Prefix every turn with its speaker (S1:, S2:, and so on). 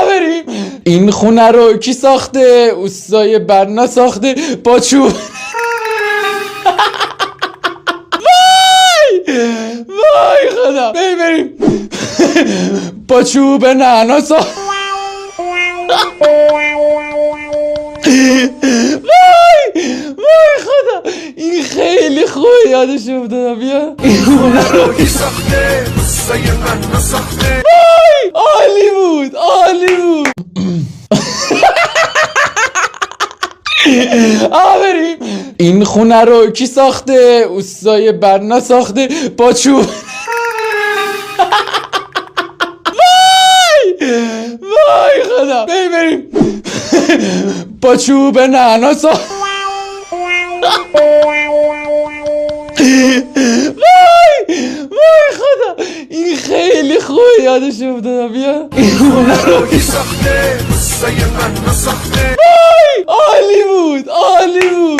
S1: بریم. این خونه رو کی ساخته؟ اوستای بنا ساخته با چوب. وای خدا. بریم با چوب نعنا ساخته. وای خدا، این خیلی خوبه، یادش افتادم. بیا این خونه رو کی ساخته؟ اوستای بنا ساخته. وای عالی بود، عالی بود. بریم. این خونه رو کی ساخته؟ اوستای بنا ساخته با چوب. وای خدا. بریم با چوب نعنا ساخته. وای خدا، این خیلی خوبه، یادش افتادم. بیا این خونه رو کی ساخته؟ اوستای بنا ساخته. وای عالی بود، عالی بود.